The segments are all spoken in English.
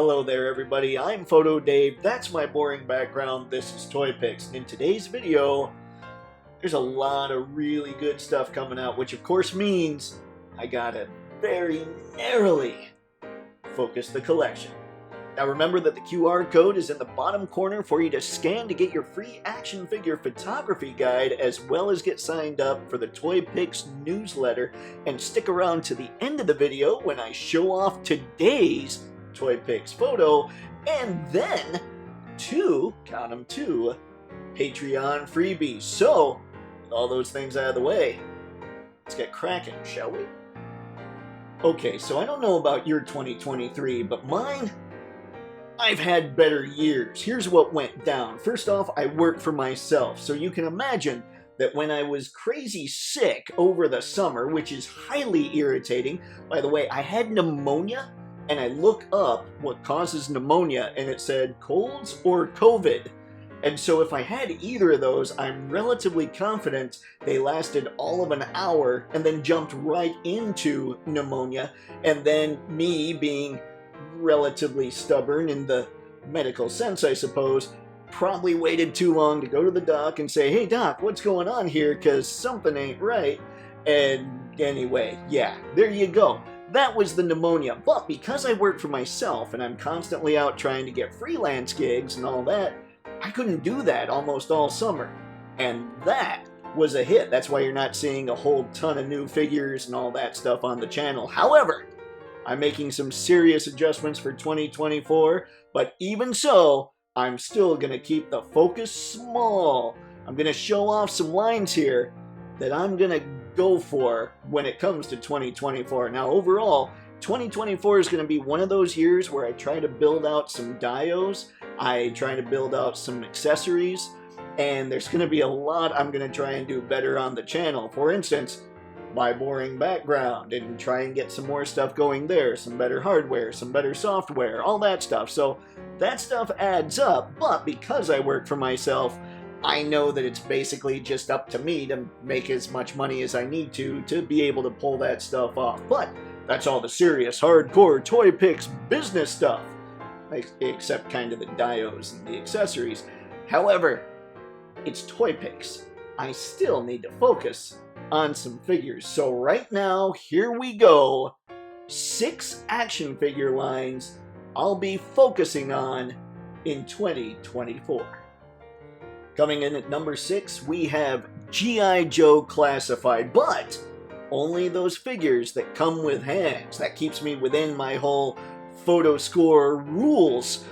Hello there everybody, I'm Photo Dave, that's my boring background, this is Toypixx, and in today's video, there's a lot of really good stuff coming out, which of course means I gotta very narrowly focus the collection. Now remember that the QR code is in the bottom corner for you to scan to get your free action figure photography guide, as well as get signed up for the Toypixx newsletter, and stick around to the end of the video when I show off today's Toypixx photo, and then two Patreon freebies. So, with all those things out of the way, let's get cracking, shall we? Okay, so I don't know about your 2023, but mine, I've had better years. Here's what went down. First off, I work for myself, so you can imagine that when I was crazy sick over the summer, which is highly irritating. By the way, I had pneumonia, and I look up what causes pneumonia, and it said colds or COVID. And so if I had either of those, I'm relatively confident they lasted all of an hour and then jumped right into pneumonia. And then me, being relatively stubborn in the medical sense, I suppose, probably waited too long to go to the doc and say, "Hey doc, what's going on here? Because something ain't right." And anyway, yeah, there you go. That was the pneumonia. But because I work for myself and I'm constantly out trying to get freelance gigs and all that, I couldn't do that almost all summer. And that was a hit. That's why you're not seeing a whole ton of new figures and all that stuff on the channel. However, I'm making some serious adjustments for 2024, but even so, I'm still going to keep the focus small. I'm going to show off some lines here that I'm going to go for when it comes to 2024. Now overall, 2024 is going to be one of those years where I try to build out some dios, I try to build out some accessories, and there's going to be a lot I'm going to try and do better on the channel. For instance, my boring background, and try and get some more stuff going there, some better hardware, some better software, all that stuff. So that stuff adds up, but because I work for myself, I know that it's basically just up to me to make as much money as I need to be able to pull that stuff off. But that's all the serious, hardcore Toypixx business stuff, except kind of the dios and the accessories. However, it's Toypixx. I still need to focus on some figures. So right now, here we go. 6 action figure lines I'll be focusing on in 2024. Coming in at number 6, we have G.I. Joe Classified, but only those figures that come with hands. That keeps me within my whole photo score rules,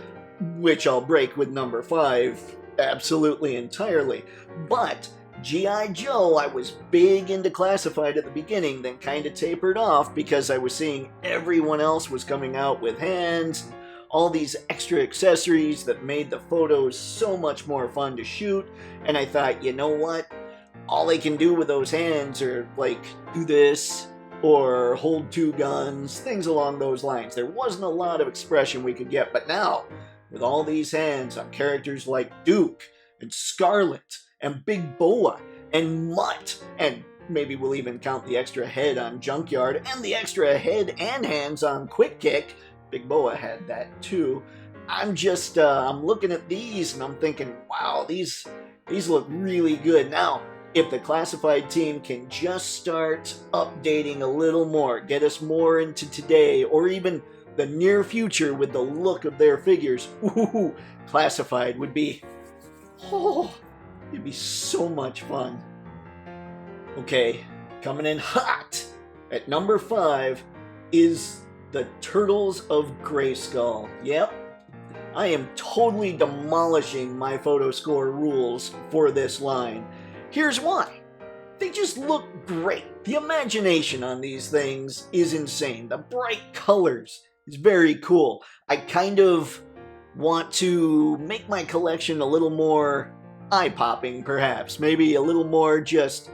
which I'll break with number 5 absolutely entirely. But G.I. Joe, I was big into Classified at the beginning, then kind of tapered off because I was seeing everyone else was coming out with hands, all these extra accessories that made the photos so much more fun to shoot, and I thought, you know what? All they can do with those hands are, like, do this, or hold 2 guns, things along those lines. There wasn't a lot of expression we could get, but now, with all these hands on characters like Duke, and Scarlet, and Big Boa, and Mutt, and maybe we'll even count the extra head on Junkyard, and the extra head and hands on Quick Kick. Big Boa had that too. I'm just, I'm looking at these and I'm thinking, wow, these look really good. Now, if the Classified team can just start updating a little more, get us more into today, or even the near future with the look of their figures, ooh, Classified would be, oh, it'd be so much fun. Okay, coming in hot at number 5 is the Turtles of Grayskull. Yep, I am totally demolishing my photo score rules for this line. Here's why. They just look great. The imagination on these things is insane. The bright colors is very cool. I kind of want to make my collection a little more eye-popping, perhaps. Maybe a little more just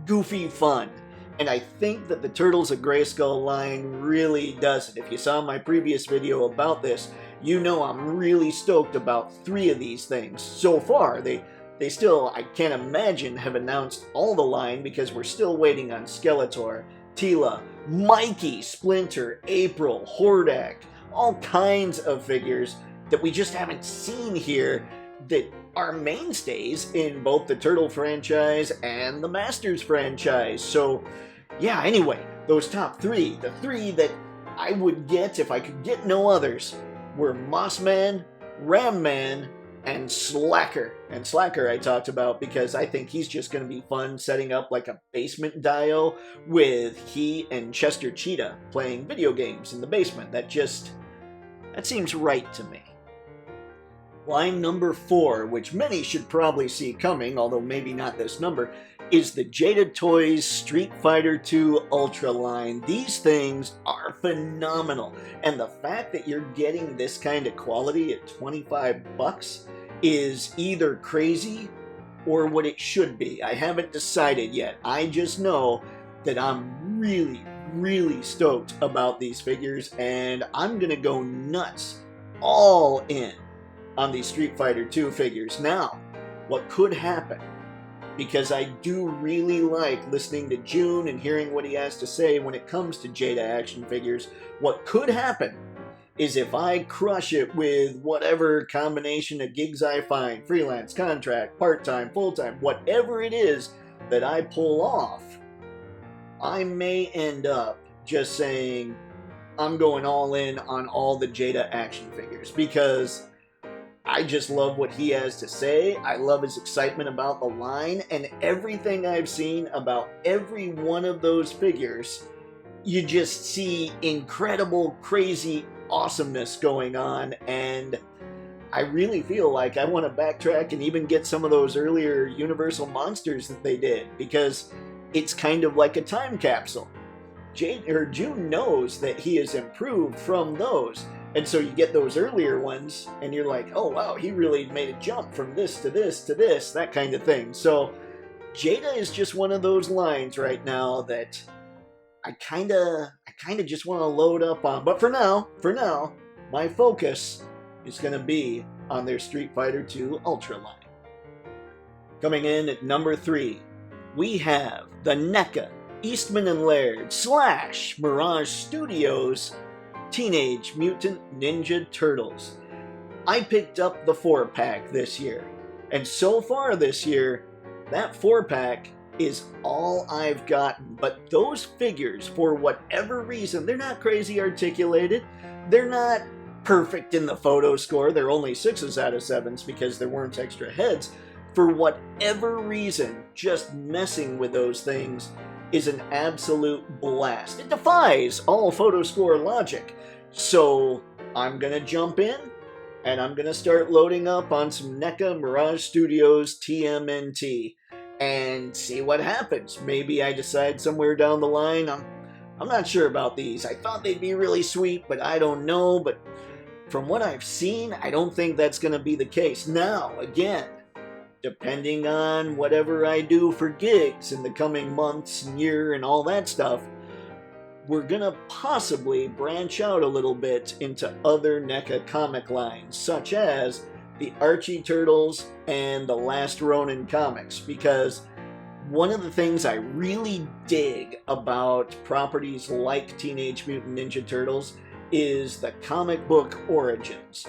goofy fun. And I think that the Turtles of Grayskull line really does it. If you saw my previous video about this, you know I'm really stoked about 3 of these things. So far, they still, I can't imagine, have announced all the line because we're still waiting on Skeletor, Tila, Mikey, Splinter, April, Hordak, all kinds of figures that we just haven't seen here that are mainstays in both the Turtle franchise and the Masters franchise. So yeah, anyway, those top three, the three that I would get if I could get no others, were Mossman, Ramman, and Slacker. And Slacker I talked about because I think he's just going to be fun setting up like a basement dio with he and Chester Cheetah playing video games in the basement. That seems right to me. Line number 4, which many should probably see coming, although maybe not this number, is the Jada Toys Street Fighter II Ultra line. These things are phenomenal, and the fact that you're getting this kind of quality at $25 is either crazy or what it should be. I haven't decided yet. I just know that I'm really stoked about these figures, and I'm gonna go nuts, all in, on these Street Fighter II figures. Now, what could happen, because I do really like listening to June and hearing what he has to say when it comes to Jada action figures, what could happen is if I crush it with whatever combination of gigs I find, freelance, contract, part-time, full-time, whatever it is that I pull off, I may end up just saying, I'm going all in on all the Jada action figures, because I just love what he has to say. I love his excitement about the line, and everything I've seen about every one of those figures, you just see incredible, crazy awesomeness going on, and I really feel like I want to backtrack and even get some of those earlier Universal monsters that they did, because it's kind of like a time capsule. June knows that he has improved from those, and so you get those earlier ones, and you're like, oh wow, he really made a jump from this to this to this, that kind of thing. So Jada is just one of those lines right now that I kind of just want to load up on. But for now, my focus is going to be on their Street Fighter II Ultra line. Coming in at number 3, we have the NECA Eastman and Laird / Mirage Studios Teenage Mutant Ninja Turtles. I picked up the 4-pack this year, and so far this year, that 4-pack is all I've gotten. But those figures, for whatever reason, they're not crazy articulated, they're not perfect in the photo score, they're only 6s out of 7s because there weren't extra heads. For whatever reason, just messing with those things is an absolute blast. It defies all photo score logic. So I'm gonna jump in, and I'm gonna start loading up on some NECA Mirage Studios TMNT and see what happens. Maybe I decide somewhere down the line, I'm not sure about these. I thought they'd be really sweet, but I don't know. But from what I've seen, I don't think that's gonna be the case. Now, again, depending on whatever I do for gigs in the coming months and year and all that stuff, we're gonna possibly branch out a little bit into other NECA comic lines, such as the Archie Turtles and the Last Ronin comics, because one of the things I really dig about properties like Teenage Mutant Ninja Turtles is the comic book origins.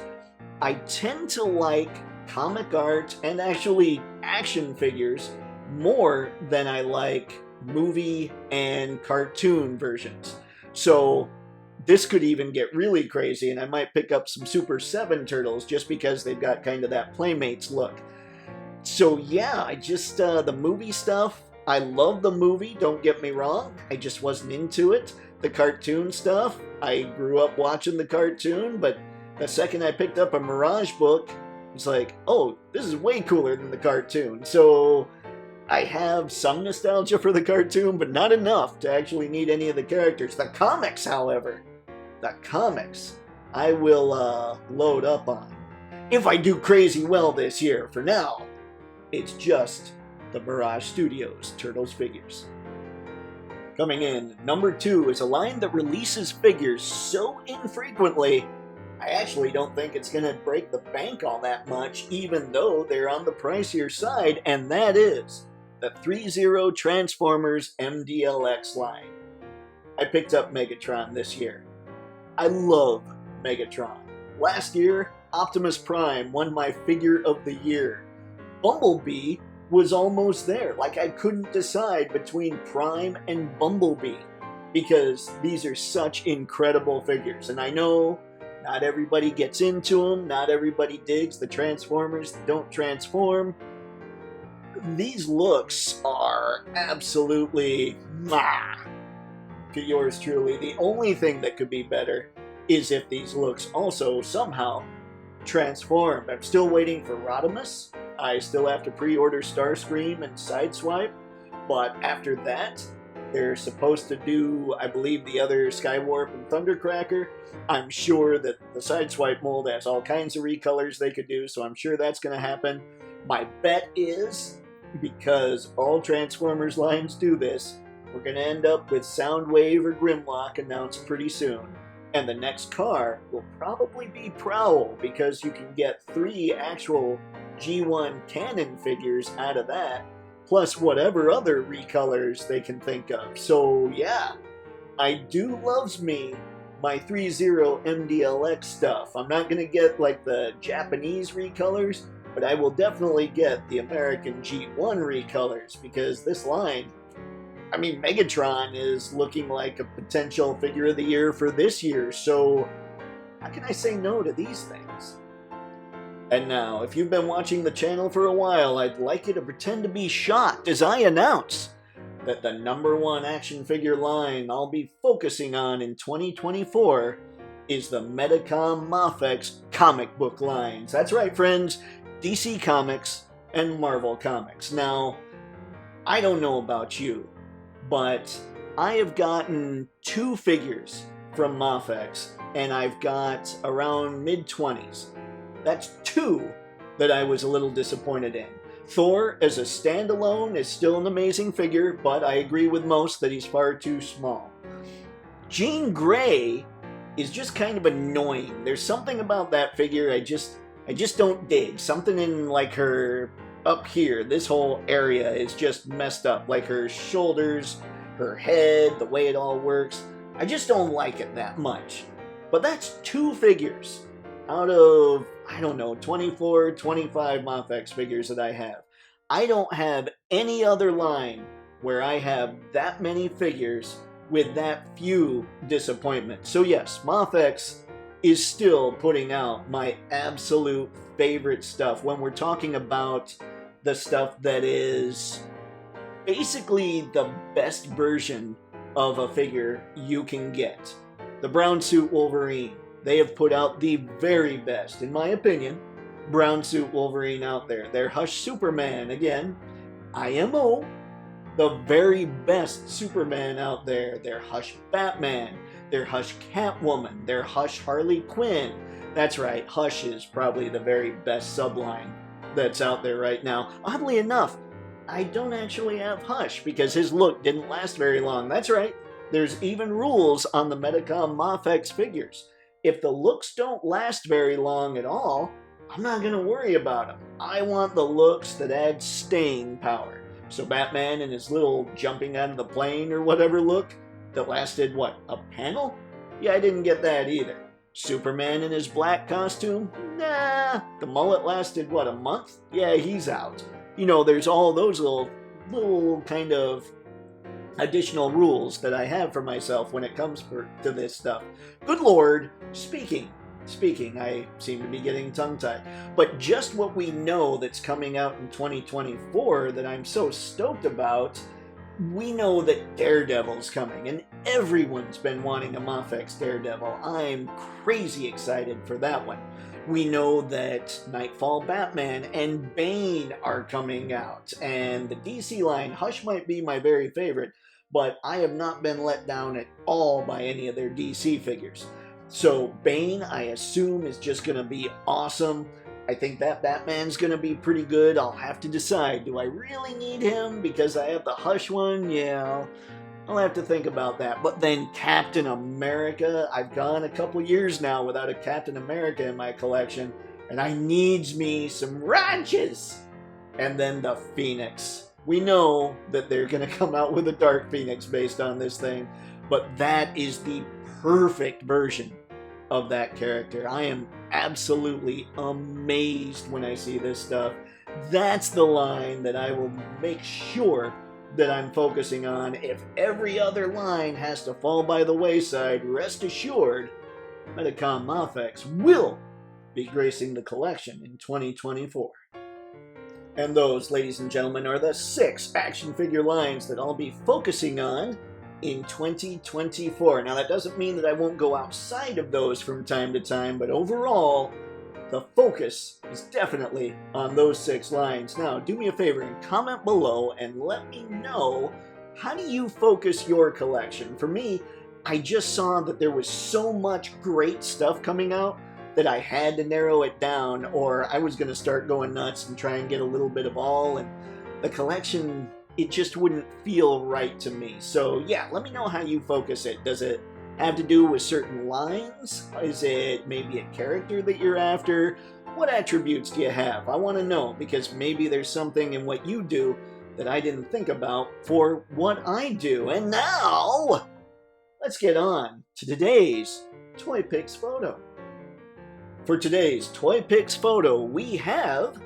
I tend to like comic art and actually action figures more than I like movie and cartoon versions. So this could even get really crazy, and I might pick up some Super 7 Turtles just because they've got kind of that Playmates look. So yeah, I just, the movie stuff, I love the movie, don't get me wrong, I just wasn't into it. The cartoon stuff, I grew up watching the cartoon, but the second I picked up a Mirage book, it's like, oh, this is way cooler than the cartoon. So I have some nostalgia for the cartoon, but not enough to actually need any of the characters. The comics, however, I will load up on if I do crazy well this year. For now, it's just the Mirage Studios Turtles figures. Coming in, number 2 is a line that releases figures so infrequently, I actually don't think it's going to break the bank all that much, even though they're on the pricier side, and that is the 3-0 Transformers MDLX line. I picked up Megatron this year. I love Megatron. Last year, Optimus Prime won my figure of the year. Bumblebee was almost there. Like, I couldn't decide between Prime and Bumblebee because these are such incredible figures. And I know not everybody gets into them, not everybody digs the Transformers that don't transform. These looks are absolutely to yours truly. The only thing that could be better is if these looks also somehow transformed. I'm still waiting for Rodimus. I still have to pre-order Starscream and Sideswipe, but after that, they're supposed to do, I believe, the other Skywarp and Thundercracker. I'm sure that the Sideswipe mold has all kinds of recolors they could do, so I'm sure that's going to happen. My bet is, because all Transformers lines do this, we're going to end up with Soundwave or Grimlock announced pretty soon. And the next car will probably be Prowl, because you can get 3 actual G1 canon figures out of that, plus whatever other recolors they can think of. So yeah, I do loves me my 3-0 MDLX stuff. I'm not going to get like the Japanese recolors, but I will definitely get the American G1 recolors, because this line, I mean, Megatron is looking like a potential figure of the year for this year, so how can I say no to these things? And now, if you've been watching the channel for a while, I'd like you to pretend to be shocked as I announce that the #1 action figure line I'll be focusing on in 2024 is the Medicom Mafex comic book lines. That's right, friends, DC Comics and Marvel Comics. Now, I don't know about you, but I have gotten 2 figures from Mafex, and I've got around mid-20s. That's 2 that I was a little disappointed in. Thor, as a standalone, is still an amazing figure, but I agree with most that he's far too small. Jean Grey is just kind of annoying. There's something about that figure I just don't dig. Something in, like, her up here, this whole area is just messed up. Like her shoulders, her head, the way it all works. I just don't like it that much. But that's 2 figures out of, I don't know, 24, 25 Mafex figures that I have. I don't have any other line where I have that many figures with that few disappointments. So yes, Mafex is still putting out my absolute favorite stuff when we're talking about the stuff that is basically the best version of a figure you can get. The brown suit Wolverine. They have put out the very best, in my opinion, brown suit Wolverine out there. Their Hush Superman, again, IMO, the very best Superman out there. Their Hush Batman, their Hush Catwoman, their Hush Harley Quinn. That's right, Hush is probably the very best subline that's out there right now. Oddly enough, I don't actually have Hush because his look didn't last very long. That's right, there's even rules on the Medicom Mafex figures. If the looks don't last very long at all, I'm not going to worry about them. I want the looks that add staying power. So Batman and his little jumping out of the plane or whatever look that lasted, what, a panel? Yeah, I didn't get that either. Superman in his black costume? Nah. The mullet lasted, what, a month? Yeah, he's out. You know, there's all those little kind of additional rules that I have for myself when it comes to this stuff. Good Lord, speaking, I seem to be getting tongue-tied. But just what we know that's coming out in 2024 that I'm so stoked about, we know that Daredevil's coming, and everyone's been wanting a Mafex Daredevil. I'm crazy excited for that one. We know that Nightfall Batman and Bane are coming out, and the DC line, Hush might be my very favorite, but I have not been let down at all by any of their DC figures. So Bane, I assume, is just going to be awesome. I think that Batman's going to be pretty good. I'll have to decide, do I really need him because I have the Hush one? Yeah, I'll have to think about that. But then Captain America, I've gone a couple years now without a Captain America in my collection, and I needs me some ranches. And then the Phoenix. We know that they're going to come out with a Dark Phoenix based on this thing, but that is the perfect version of that character. I am absolutely amazed when I see this stuff. That's the line that I will make sure that I'm focusing on. If every other line has to fall by the wayside, rest assured, Metacom Mafex will be gracing the collection in 2024. And those, ladies and gentlemen, are the 6 action figure lines that I'll be focusing on in 2024. Now, that doesn't mean that I won't go outside of those from time to time, but overall, the focus is definitely on those 6 lines. Now, do me a favor and comment below and let me know, how do you focus your collection? For me, I just saw that there was so much great stuff coming out that I had to narrow it down, or I was going to start going nuts and try and get a little bit of all, and the collection, it just wouldn't feel right to me. So yeah, let me know how you focus it. Does it have to do with certain lines? Is it maybe a character that you're after? What attributes do you have? I want to know, because maybe there's something in what you do that I didn't think about for what I do. And now, let's get on to today's Toypixx photo. For today's Toypixx photo, we have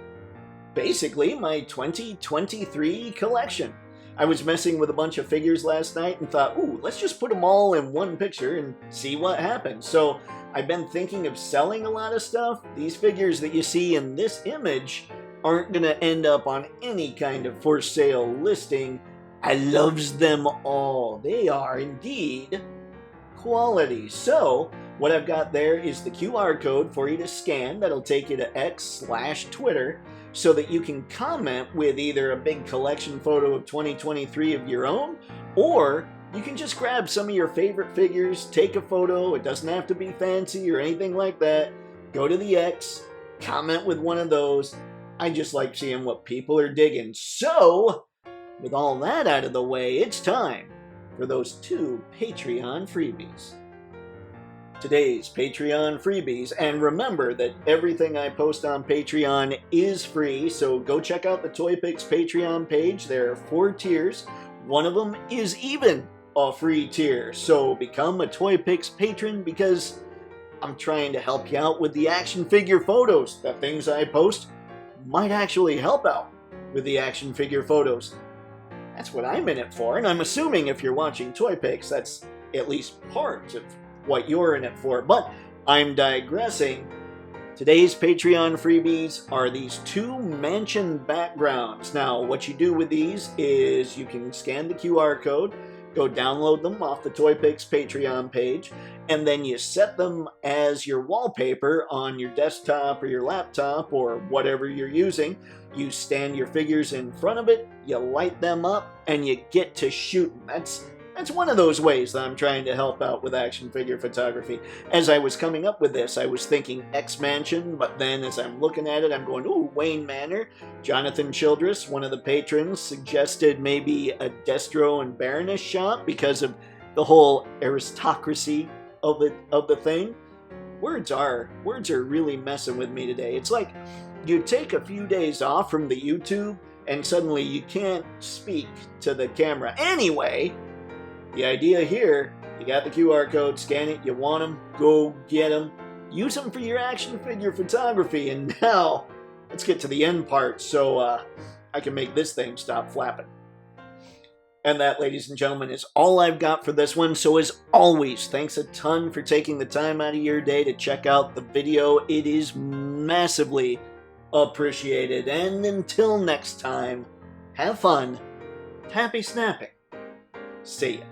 basically my 2023 collection. I was messing with a bunch of figures last night and thought, ooh, let's just put them all in one picture and see what happens. So I've been thinking of selling a lot of stuff. These figures that you see in this image aren't going to end up on any kind of for sale listing. I loves them all. They are indeed quality. So what I've got there is the QR code for you to scan. That'll take you to X/Twitter so that you can comment with either a big collection photo of 2023 of your own, or you can just grab some of your favorite figures, take a photo. It doesn't have to be fancy or anything like that. Go to the X, comment with one of those. I just like seeing what people are digging. So, with all that out of the way, it's time for those 2 Patreon freebies. Today's Patreon freebies, and remember that everything I post on Patreon is free, so go check out the Toypixx Patreon page. There are 4 tiers. One of them is even a free tier, so become a Toypixx patron, because I'm trying to help you out with the action figure photos. The things I post might actually help out with the action figure photos. That's what I'm in it for, and I'm assuming if you're watching Toypixx, that's at least part of what you're in it for. But I'm digressing. Today's Patreon freebies are these 2 mansion backgrounds. Now, what you do with these is you can scan the QR code, go download them off the Toypixx Patreon page, and then you set them as your wallpaper on your desktop or your laptop or whatever you're using. You stand your figures in front of it, you light them up, and you get to shooting. That's one of those ways that I'm trying to help out with action figure photography. As I was coming up with this, I was thinking X-Mansion, but then as I'm looking at it, I'm going, ooh, Wayne Manor. Jonathan Childress, one of the patrons, suggested maybe a Destro and Baroness shop because of the whole aristocracy of the thing. Words are really messing with me today. It's like you take a few days off from the YouTube and suddenly you can't speak to the camera. Anyway, the idea here, you got the QR code, scan it, you want them, go get them, use them for your action figure photography, and now let's get to the end part so I can make this thing stop flapping. And that, ladies and gentlemen, is all I've got for this one. So as always, thanks a ton for taking the time out of your day to check out the video. It is massively appreciated. And until next time, have fun, happy snapping. See ya.